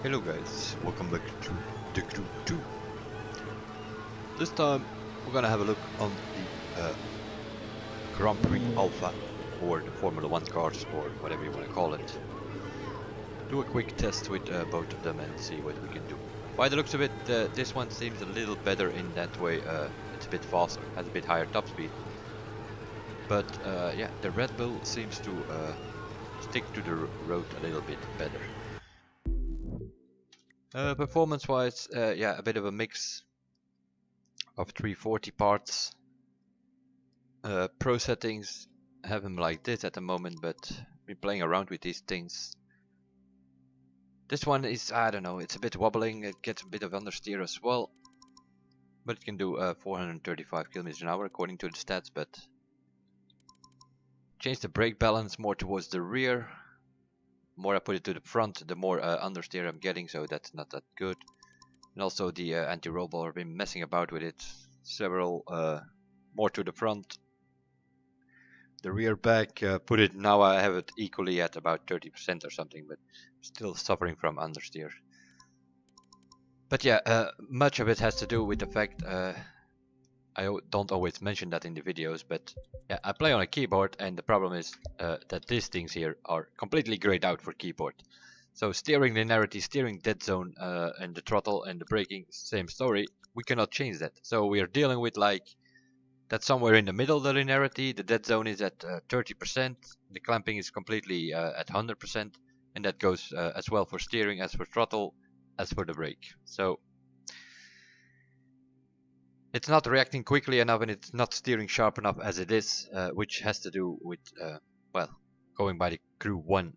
Hello guys, welcome back to the Crew 2. This time we're gonna have a look on the Grand Prix Alpha, or the Formula 1 cars, or whatever you want to call it. Do a quick test with both of them and see what we can do. By the looks of it, this one seems a little better in that way. It's a bit faster, has a bit higher top speed. But yeah, the Red Bull seems to stick to the road a little bit better. Performance wise, yeah, a bit of a mix of 340 parts. Pro settings have them like this at the moment, but been playing around with these things. This one is, I don't know, it's a bit wobbling, it gets a bit of understeer as well. But it can do 435 km an hour according to the stats, but change the brake balance more towards the rear. The more I put it to the front, the more understeer I'm getting, so that's not that good. And also the anti-roll I've been messing about with it. Several more to the front. The rear back, put it now, I have it equally at about 30% or something, but still suffering from understeer. But yeah, much of it has to do with the fact, I don't always mention that in the videos, but yeah, I play on a keyboard, and the problem is that these things here are completely grayed out for keyboard. So steering linearity, steering dead zone, and the throttle and the braking, same story, we cannot change that. So we are dealing with like that somewhere in the middle, the linearity, the dead zone is at 30%, the clamping is completely at 100%, and that goes as well for steering, as for throttle, as for the brake. So it's not reacting quickly enough, and it's not steering sharp enough as it is, which has to do with, well, going by the Crew 1,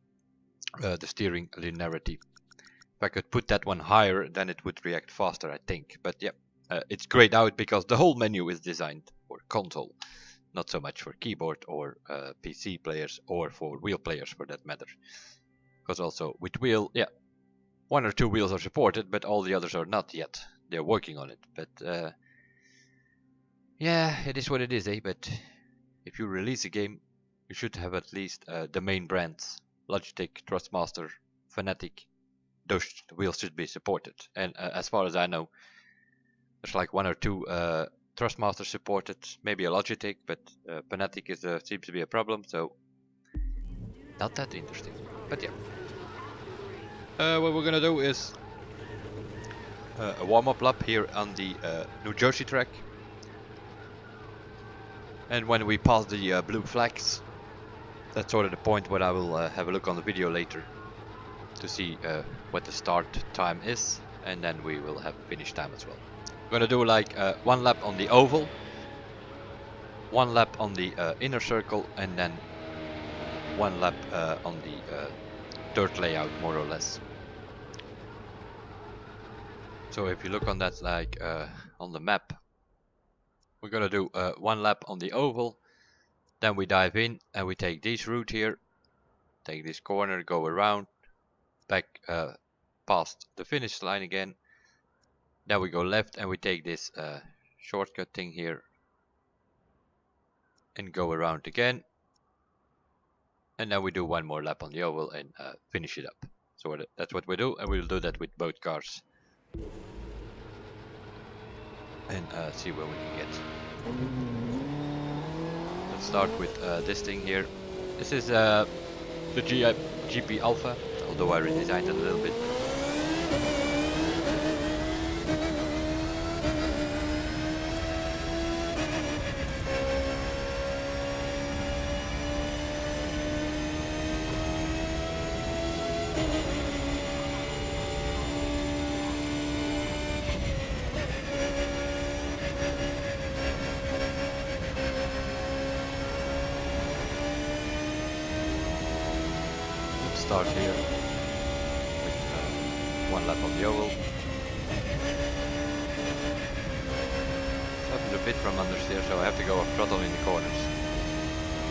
the steering linearity. If I could put that one higher, then it would react faster, I think. But yeah, it's grayed out because the whole menu is designed for console, not so much for keyboard or PC players, or for wheel players for that matter. Because also with wheel, yeah, 1 or 2 wheels are supported, but all the others are not yet. They're working on it, but yeah, it is what it is, eh? But if you release a game, you should have at least the main brands: Logitech, Trustmaster, Fanatic. Those wheels should be supported. And as far as I know, there's like 1 or 2 Trustmaster supported, maybe a Logitech, but Fanatic is seems to be a problem, so not that interesting. But yeah, what we're gonna do is a warm-up lap here on the New Jersey track. And when we pass the blue flags, that's sort of the point where I will have a look on the video later to see what the start time is, and then we will have finish time as well. We're gonna do like 1 lap on the oval, 1 lap on the inner circle, and then 1 lap on the dirt layout, more or less. So if you look on that, like on the map, we're gonna do 1 lap on the oval, then we dive in and we take this route here, take this corner, go around, back past the finish line again. Then we go left and we take this shortcut thing here and go around again. And then we do 1 more lap on the oval and finish it up. So that's what we do, and we'll do that with both cars. And see where we can get. Let's start with this thing here. This is the GP Alpha, although I redesigned it a little bit. Start here with 1 lap on the oval. Suffers a bit from understeer, so I have to go off throttle in the corners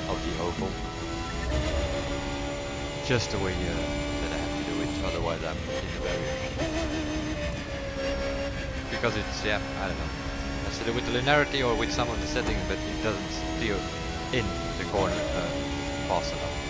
of the oval. Just the way that I have to do it, otherwise I'm in the barriers. Because it's, yeah, I don't know, it has to do with the linearity or with some of the settings, but it doesn't steer in the corner fast enough.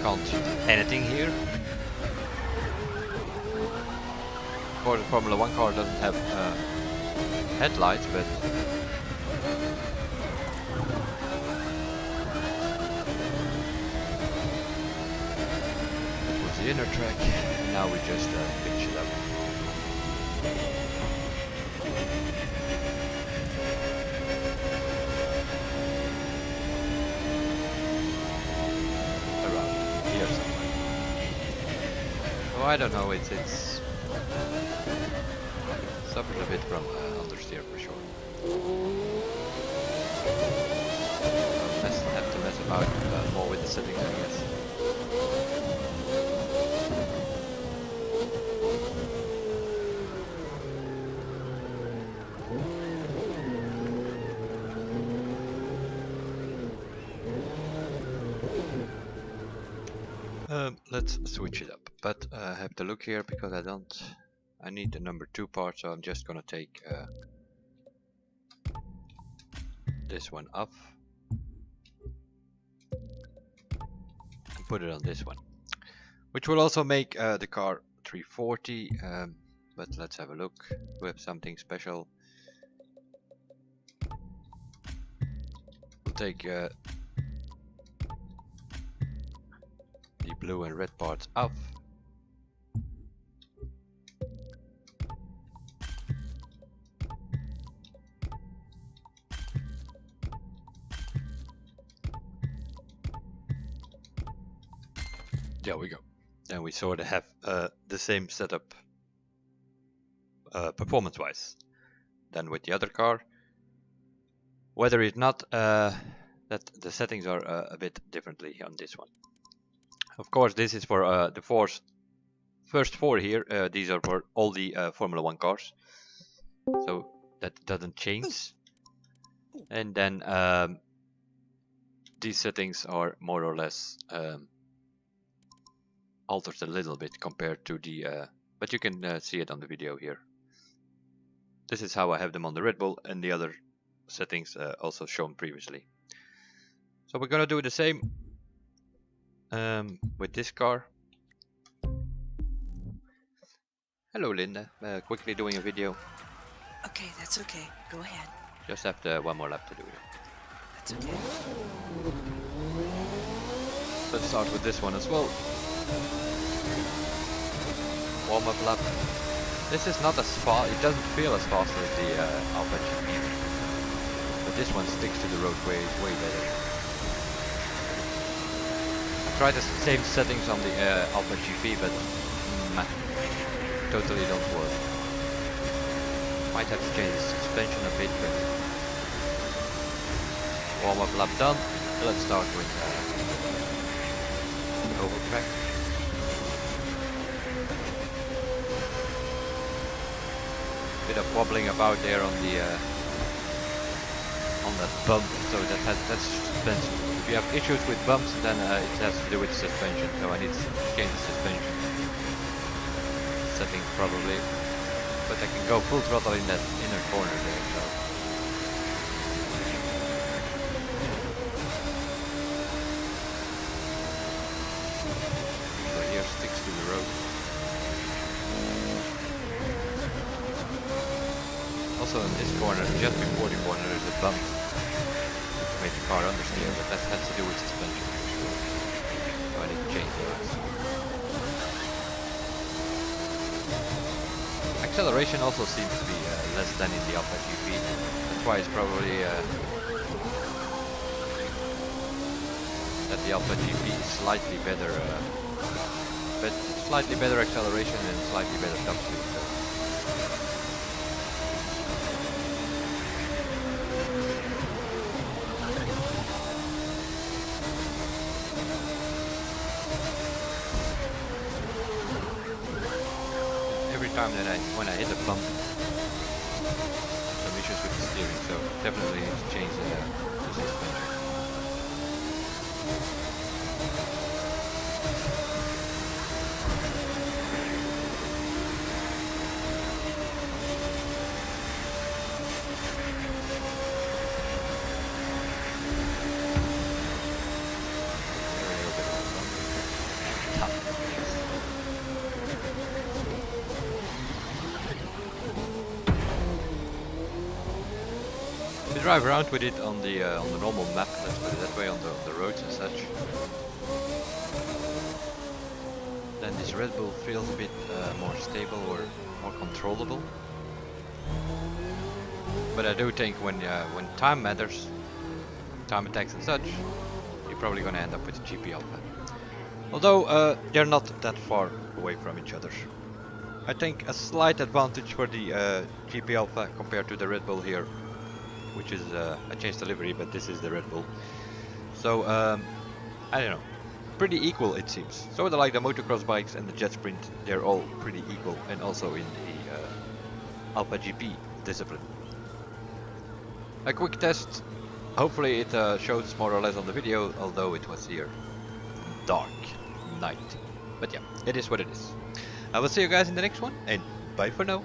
can't do anything here. Of course, the Formula 1 car doesn't have headlights, but that was the inner track. Now we just pitch it up. Around here somewhere. Oh, I don't know. It's suffers a bit from understeer for sure. Have to mess about more with the settings, I guess. Let's switch it up, but I have to look here because I need the number 2 part, so I'm just gonna take this one off and put it on this one, which will also make the car 340, but let's have a look. We have something special. We'll take the blue and red parts off. There we go. Then we sort of have the same setup performance wise than with the other car. Whether it's not that the settings are a bit differently on this one. Of course, this is for the first 4 here. These are for all the Formula 1 cars, so that doesn't change. And then these settings are more or less altered a little bit compared to the, but you can see it on the video here. This is how I have them on the Red Bull, and the other settings also shown previously. So we're gonna do the same with this car. Hello Linda, quickly doing a video. Okay, that's okay. Go ahead. Just have one more lap to do it. That's okay. Let's start with this one as well. Warm up lap. This is not as fast, it doesn't feel as fast as the Alpha GP, but this one sticks to the road way better. Try the same settings on the Alpha GP, but totally don't work. Might have to change the suspension a bit, but warm up lap done. Let's start with the oval track. Bit of wobbling about there on the on that bump, so that's suspension. If you have issues with bumps, then it has to do with suspension, so I need to change the suspension settings probably, but I can go full throttle in that inner corner there, so here sticks to the road. Also in this corner, just before the corner, there's a bump to make the car understeer, but that has to do with suspension. So I need to change that. Acceleration also seems to be less than in the Alpha GP. That's why it's probably that the Alpha GP is slightly better, but slightly better acceleration and slightly better top speed. So. Time that when I hit a bump, some issues with the steering, so definitely need to change the suspension. you drive around with it on the normal map, let's put it that way, on the roads and such, then this Red Bull feels a bit more stable or more controllable. But I do think when time matters, time attacks and such, you're probably gonna end up with the GP Alpha. Although they're not that far away from each other. I think a slight advantage for the GP Alpha compared to the Red Bull here, which is I changed the livery, but this is the Red Bull. So I don't know, pretty equal it seems. So like the motocross bikes and the jet sprint, they're all pretty equal, and also in the Alpha GP discipline. A quick test. Hopefully it shows more or less on the video, although it was here dark night. But yeah, it is what it is. I will see you guys in the next one, and bye for now.